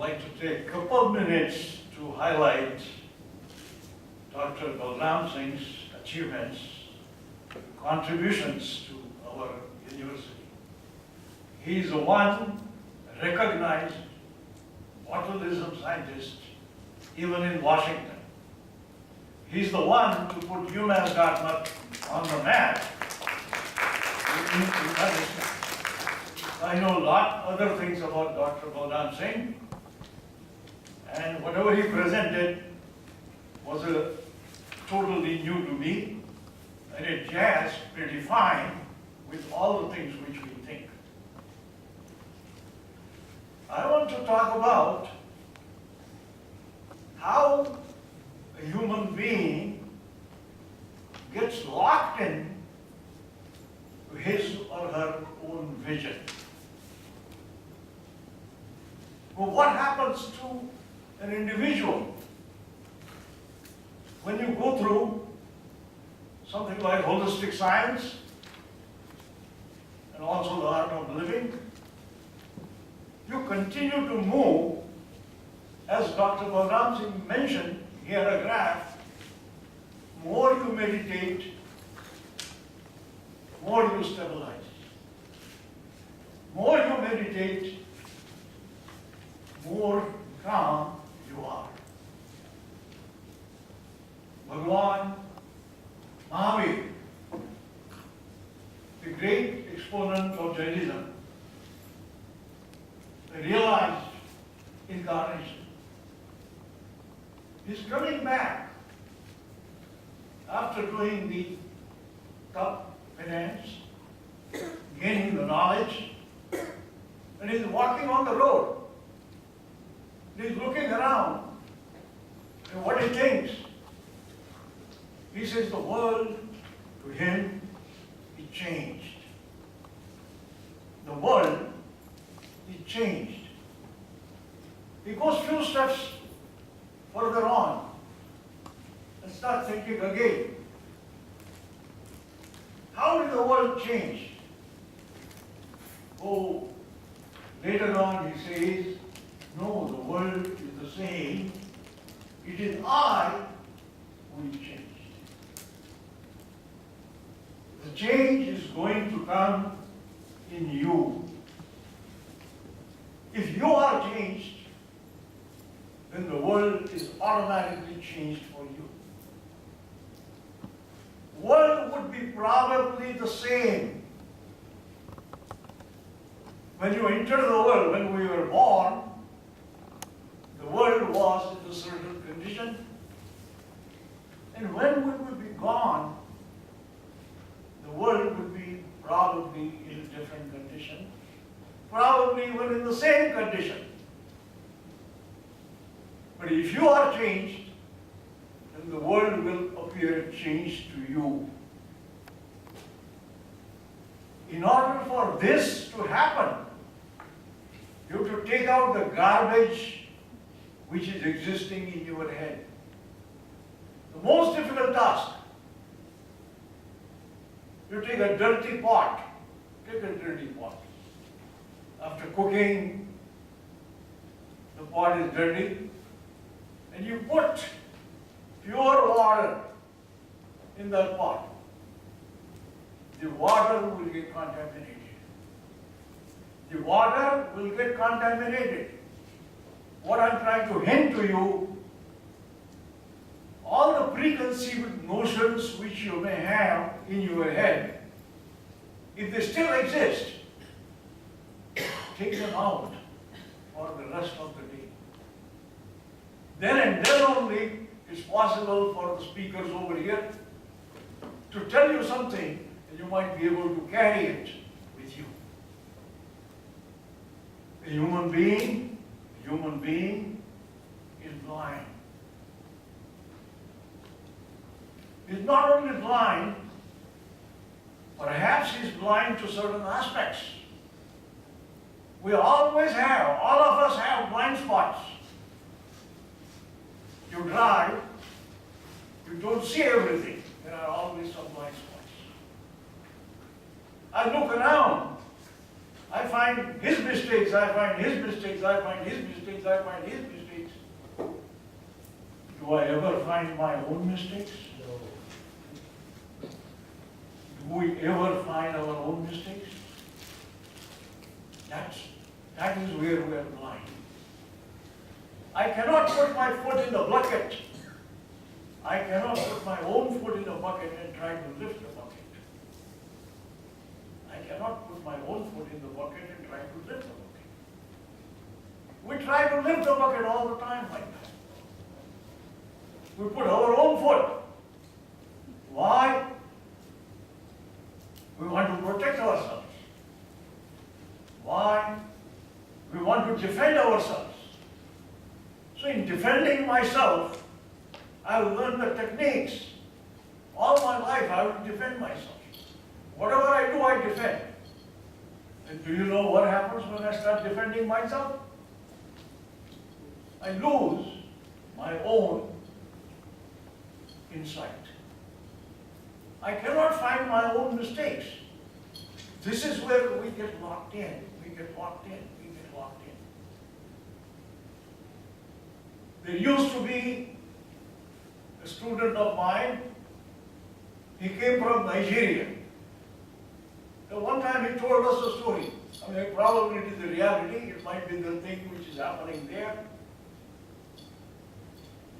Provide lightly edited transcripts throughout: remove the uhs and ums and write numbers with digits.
like to take a couple of minutes to highlight Dr. Balram Singh's achievements, contributions to our university. He is the one recognized botulism scientist even in Washington. He's the one to put UMass Dartmouth on the map. I know a lot other things about Dr. Balram Singh, and whatever he presented was totally new to me, and it jazzed pretty fine with all the things which we think. I want to talk about how a human being gets locked in to his or her own vision. Well, what happens to an individual when you go through something like holistic science and also the art of living? You continue to move, as Dr. Balram Singh mentioned, he had a graph. More you meditate, more you stabilize. More you meditate, more calm you are. Bhagwan Mahavir, the great exponent of Jainism, the realized incarnation, is coming back after doing the top finance, gaining the knowledge, and he's walking on the road. He's looking around, and what he thinks, he says the world to him is changed. The world is changed. He goes few steps further on and starts thinking again. How did the world change? Oh, later on he says, no, the world is the same. It is I who is changed. The change is going to come in you. If you are changed, then the world is automatically changed for you. World would be probably the same. When you enter the world, when we were born, the world was in a certain condition. And when we would be gone, the world would be probably in a different condition, probably even in the same condition. But if you are changed, then the world will appear changed to you. In order for this to happen, you have to take out the garbage which is existing in your head. The most difficult task. You take a dirty pot. Take a dirty pot. After cooking, the pot is dirty, and you put pure water in that pot. The water will get contaminated. The water will get contaminated. What I'm trying to hint to you, all the preconceived notions which you may have in your head, if they still exist, take them out for the rest of the day. Then and then only it's possible for the speakers over here to tell you something, and you might be able to carry it with you. A human being is blind. He's not only blind, perhaps he's blind to certain aspects. We always have, all of us have blind spots. You drive, you don't see everything. There are always some blind spots. I look around, I find his mistakes, I find his mistakes, I find his mistakes, I find his mistakes. Do I ever find my own mistakes? Do we ever find our own mistakes? That is where we are blind. I cannot put my foot in the bucket. I cannot put my own foot in the bucket and try to lift the bucket. I cannot put my own foot in the bucket and try to lift the bucket. We try to lift the bucket all the time like that. We put our own foot. Why? We want to protect ourselves. Why? We want to defend ourselves. So in defending myself, I will learn the techniques. All my life I will defend myself. Whatever I do, I defend. And do you know what happens when I start defending myself? I lose my own insight. I cannot find my own mistakes. This is where we get locked in. We get locked in. We get locked in. There used to be a student of mine. He came from Nigeria. And one time he told us a story. I mean, probably it is the reality. It might be the thing which is happening there.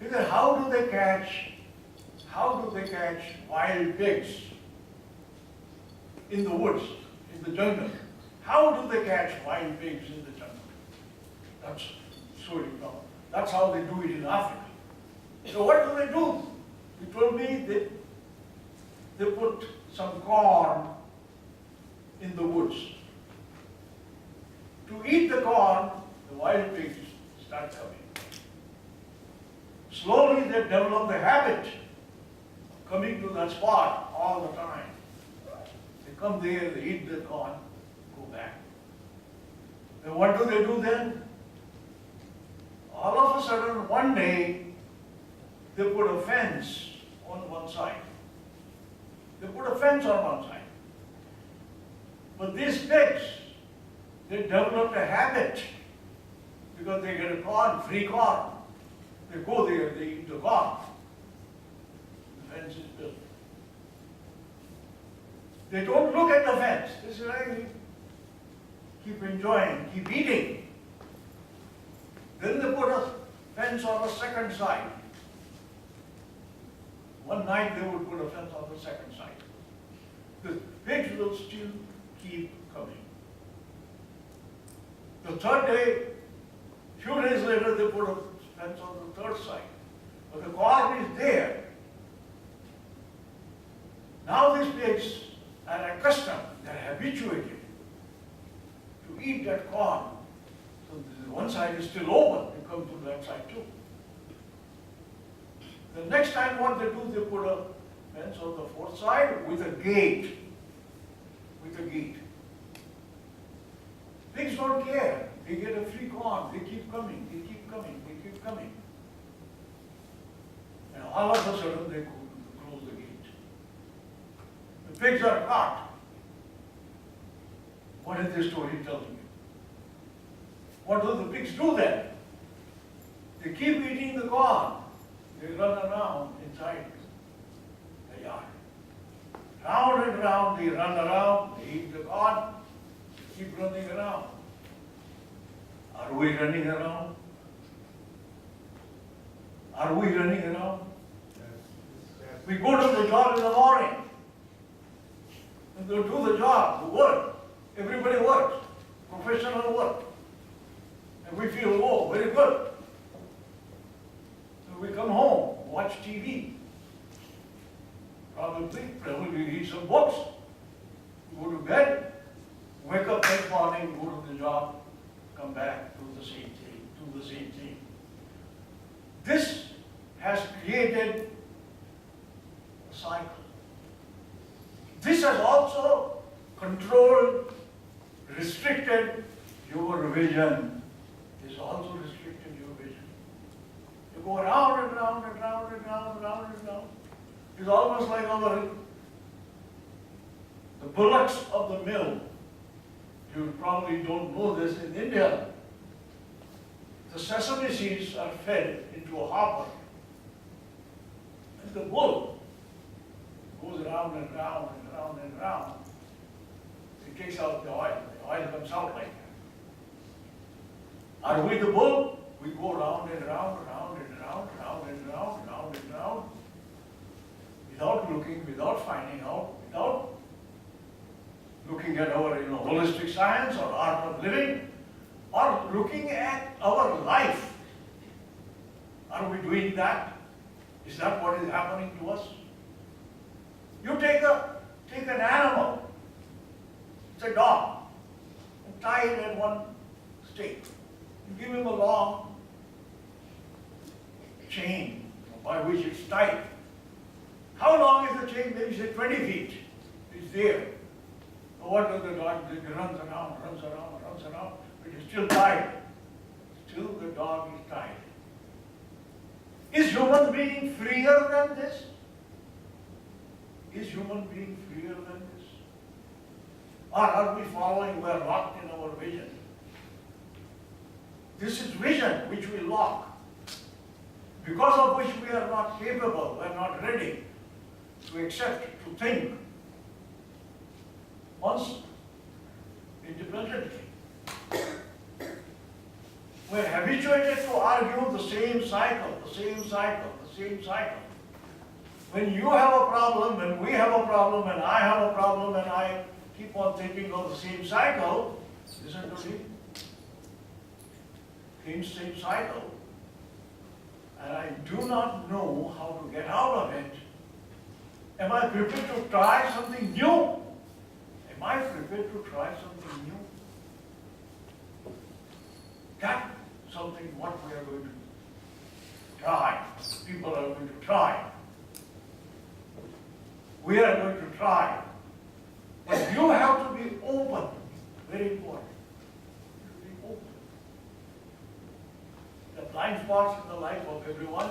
He said, how do they catch wild pigs in the woods, in the jungle? How do they catch wild pigs in the jungle? That's so that's how they do it in Africa. So what do they do? He told me they put some corn in the woods. To eat the corn, the wild pigs start coming. Slowly they develop the habit of coming to that spot all the time. They come there, they eat the corn, go back. Then what do they do then? All of a sudden, one day, they put a fence on one side. They put a fence on one side. But these pigs, they developed a habit because they get a corn, free corn. They go there, they eat the corn. The fence is built. They don't look at the fence. They say, hey, keep enjoying, keep eating. Then they put a fence on the second side. One night they would put a fence on the second side. The pigs will still keep coming. The third day, few days later, they put a fence on the third side. But the corn is there. Now these pigs are accustomed, they are habituated to eat that corn. So one side is still open, they come to that side too. The next time what they do, they put a fence on the fourth side with a gate. With a gate. Pigs don't care. They get a free corn. They keep coming. They keep coming. They keep coming. And all of a sudden they close the gate. The pigs are caught. What is this story telling you? What do the pigs do then? They keep eating the corn. They run around inside the yard. Round and round, they run around, they eat the corn, they keep running around. Are we running around? Are we running around? We go to the job in the morning, and they do the job, the work. Everybody works, professional work. And we feel, oh, very good. So we come home, watch TV. Probably read some books, go to bed, wake up next morning, go to the job, come back, do the same thing. This has created a cycle. This has also controlled, restricted your vision. This also restricted your vision. You go round and round and round and round and round and round. It's almost like the bullocks of the mill You probably don't know this in India. The sesame seeds are fed into a hopper. And the bull goes around and round and round and round. It takes out the oil. The oil comes out like that. Are we the bull? We go round and round, round and round, round and round, round and round, without looking, without finding out, without looking at our holistic science or art of living, or looking at our life. Are we doing that? Is that what is happening to us? You take an animal, it's a dog, and tie it at one stake. You give him a long chain by which it's tied. How long is the chain? Maybe say 20 feet. It's there. So what does the dog do? It runs around, but it's still tied. Still the dog is tied. Is human being freer than this? Is human being freer than this? Or are we following, we're locked in our vision? This is vision which we lock, because of which we are not capable, we are not ready to accept, to think once independently. We're habituated to argue the same cycle, the same cycle, the same cycle. When you have a problem, when we have a problem, and I have a problem, and I keep on thinking of the same cycle, listen to me, same cycle, and I do not know how to get out of it. Am I prepared to try something new? Am I prepared to try something new? That's something what we are going to try. People are going to try. We are going to try. But you have to be open. Very important. To be open. The blind spots in the life of everyone.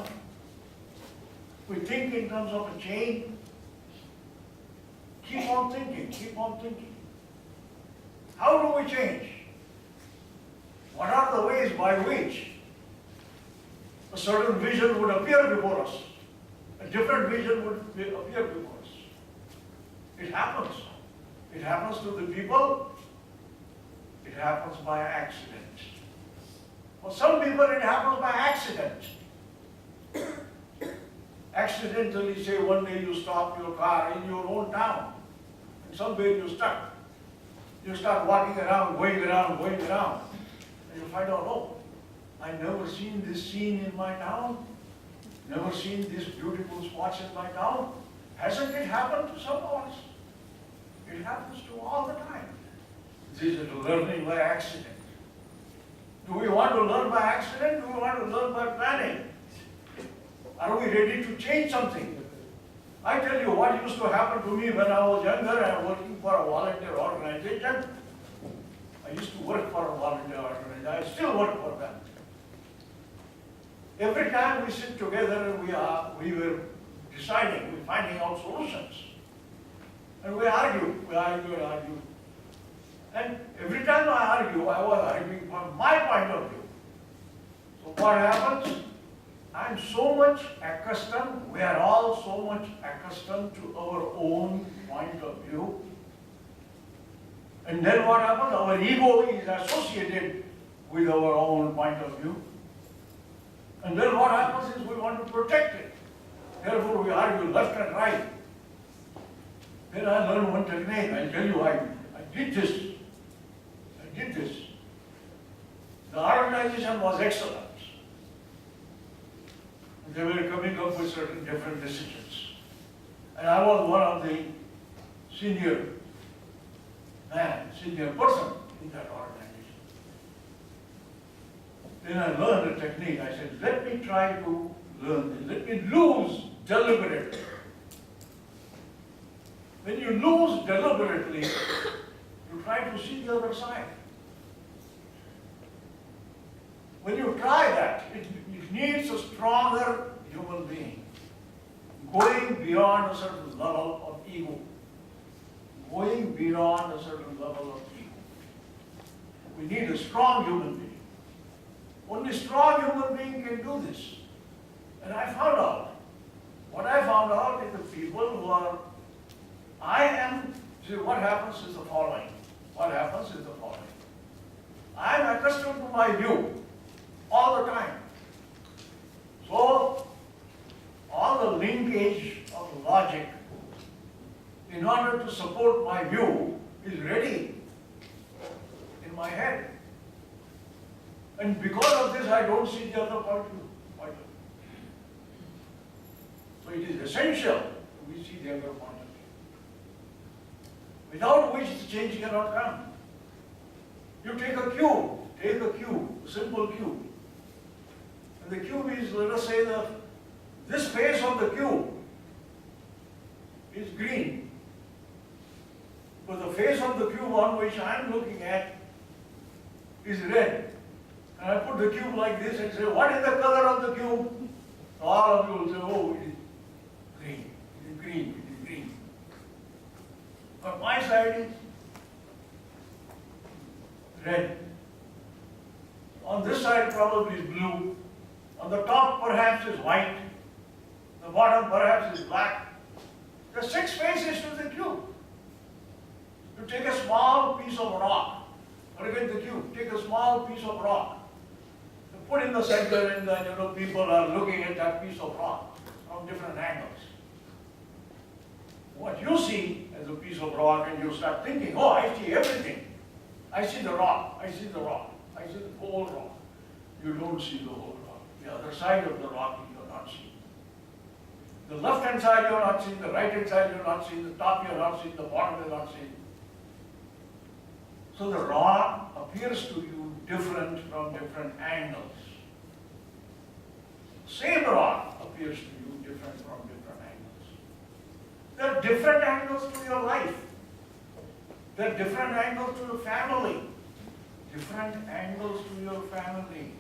We think in terms of a chain. Keep on thinking, keep on thinking. How do we change? What are the ways by which a certain vision would appear before us? A different vision would appear before us. It happens. It happens to the people. It happens by accident. For some people, it happens by accident. Accidentally, say one day you stop your car in your own town, and somewhere you're stuck. You start walking around, going around, and you find out, oh, I never seen this scene in my town, never seen these beautiful spots in my town. Hasn't it happened to some of us? It happens to all the time. This is learning by accident. Do we want to learn by accident? Do we want to learn by planning? Are we ready to change something? I tell you what used to happen to me when I was younger and working for a volunteer organization. I used to work for a volunteer organization. I still work for them. Every time we sit together and we were deciding, we're finding out solutions. And we argue. And every time I argue, I was arguing from my point of view. So what happens? I'm so much accustomed, we are all so much accustomed to our own point of view. And then what happens? Our ego is associated with our own point of view. And then what happens is we want to protect it. Therefore we argue left and right. Then I learned one technique. I tell you, I did this. The organization was excellent. They were coming up with certain different decisions. And I was one of the senior person in that organization. Then I learned a technique. I said, let me try to learn this. Let me lose deliberately. When you lose deliberately, you try to see the other side. When you try that, it needs a stronger human being, going beyond a certain level of ego. Going beyond a certain level of ego. We need a strong human being. Only strong human being can do this. And I found out, what I found out is the people who are, see what happens is the following. What happens is the following. I am accustomed to my view all the time. So, all the linkage of logic in order to support my view is ready in my head. And because of this, I don't see the other point of view. So it is essential we see the other point of view, without which the change cannot come. You take a cube, a simple cube. And the cube is, let us say, this face of the cube is green. But the face of the cube on which I am looking at is red. And I put the cube like this and say, what is the color of the cube? So all of you will say, oh, it is green, it is green, it is green. But my side is red. On this side probably is blue. On the top perhaps is white. The bottom perhaps is black. There are 6 faces to the cube. You take a small piece of rock, or again the cube, take a small piece of rock, you put in the center, and then people are looking at that piece of rock from different angles. What you see as a piece of rock, and you start thinking, oh, I see everything. I see the rock, I see the rock, I see the whole rock. You don't see the whole rock. The other side of the rock you are not seeing. The left-hand side you are not seeing, the right-hand side you are not seeing, the top you are not seeing, the bottom you are not seeing. So the rock appears to you different from different angles. Same rock appears to you different from different angles. There are different angles to your life. There are different angles to your family. Different angles to your family.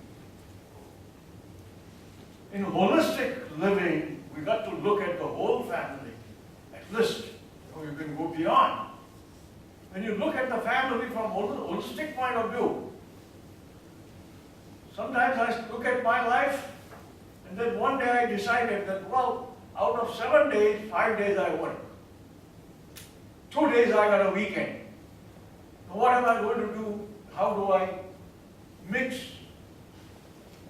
In holistic living, we got to look at the whole family. At least, you can go beyond. When you look at the family from a holistic point of view, sometimes I look at my life, and then one day I decided that, well, out of 7 days, 5 days I work. 2 days I got a weekend. So what am I going to do? How do I mix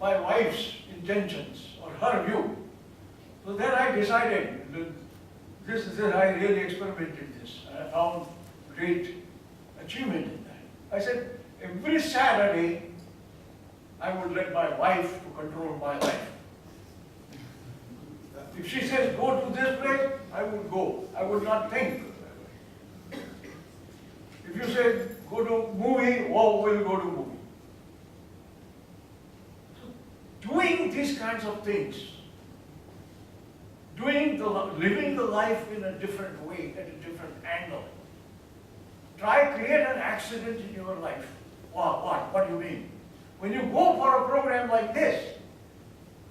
my wife's intentions or her view? So then I decided, I really experimented this. I found great achievement in that. I said, every Saturday, I would let my wife to control my life. If she says, go to this place, I would go. I would not think. If you say, go to movie, oh, we'll go to movie. So, doing these kinds of things, living the life in a different way, at a different angle. Create an accident in your life. What do you mean? When you go for a program like this,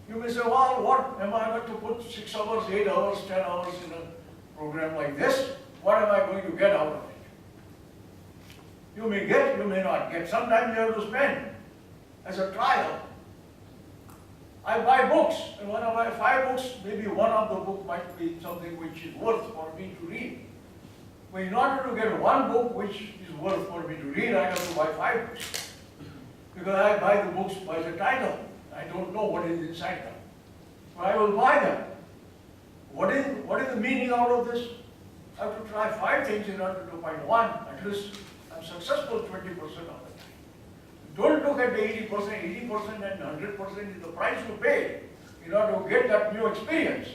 you may say, well, what am I going to put 6 hours, 8 hours, 10 hours in a program like this? What am I going to get out of it? You may get, you may not get. Sometimes you have to spend as a trial. I buy books, and when I buy 5 books, maybe one of the book might be something which is worth for me to read. But in order to get one book which is worth for me to read, I have to buy 5 books. Because I buy the books by the title. I don't know what is inside them. So I will buy them. What is the meaning out of this? I have to try 5 things in order to find one. At least I'm successful 20% of the time. Don't look at the 80%. 80% and 100% is the price you pay in order to get that new experience,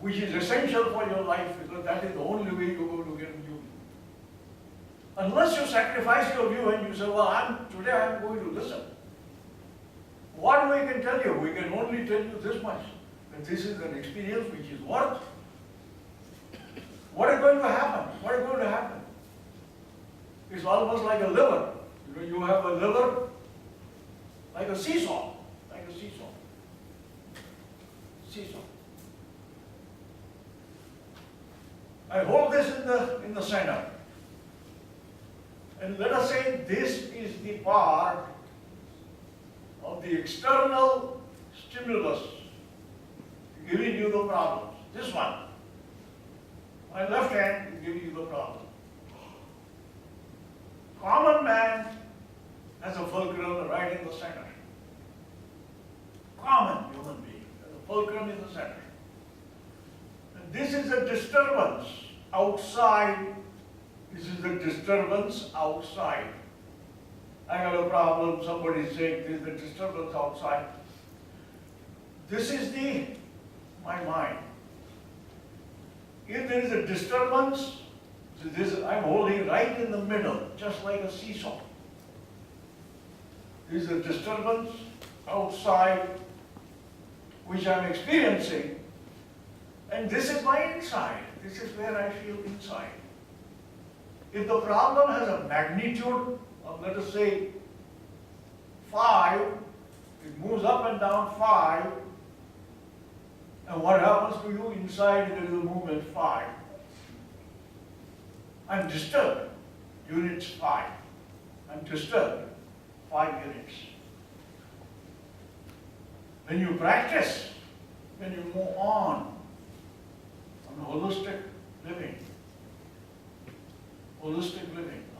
which is essential for your life, because that is the only way you're going to get a new view. Unless you sacrifice your view and you say, well, today I'm going to listen. What we can tell you? We can only tell you this much, that this is an experience which is worth. What is going to happen? What is going to happen? It's almost like a liver. You have a liver like a seesaw, Seesaw. I hold this in the center. And let us say this is the part of the external stimulus giving you the problems. This one. My left hand is giving you the problem. Common man has a fulcrum right in the center. Common human being has a fulcrum in the center. And this is a disturbance outside. This is a disturbance outside. I got a problem, somebody is saying there is a disturbance outside. This is my mind. If there is a disturbance, I'm holding right in the middle, just like a seesaw. There is a disturbance outside which I'm experiencing, and this is my inside. This is where I feel inside. If the problem has a magnitude of, let us say, 5, it moves up and down 5, and what happens to you inside there is a movement 5. I'm disturbed, units 5. I'm disturbed, 5 units. When you practice, when you move on holistic living,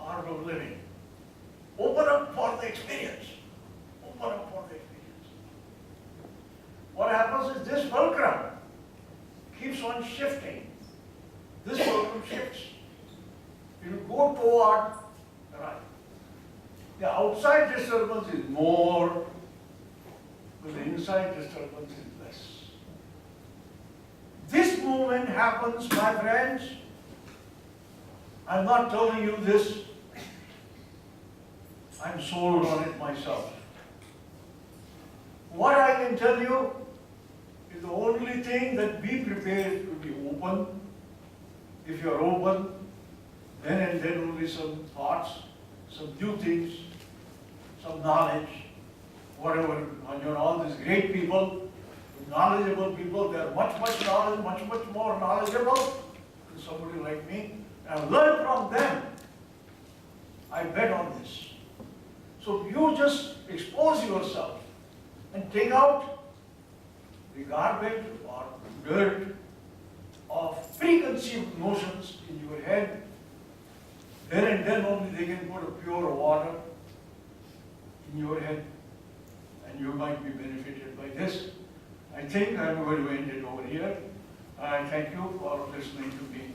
art of living, open up for the experience. Open up for the experience. What happens is this fulcrum keeps on shifting. This fulcrum shifts. It will go toward the right. The outside disturbance is more, but the inside disturbance is less. This movement happens, my friends. I'm not telling you this. I'm sold on it myself. What I can tell you is the only thing that be prepared to be open. If you're open, then and then only some thoughts, some new things, some knowledge, whatever. All these great people, knowledgeable people, they are much more knowledgeable than somebody like me. I've learned from them. I bet on this. So you just expose yourself and take out the garbage or dirt of preconceived notions in your head. Then and then only they can put a pure water in your head, and you might be benefited by this. I think I'm going to end it over here. I thank you for listening to me.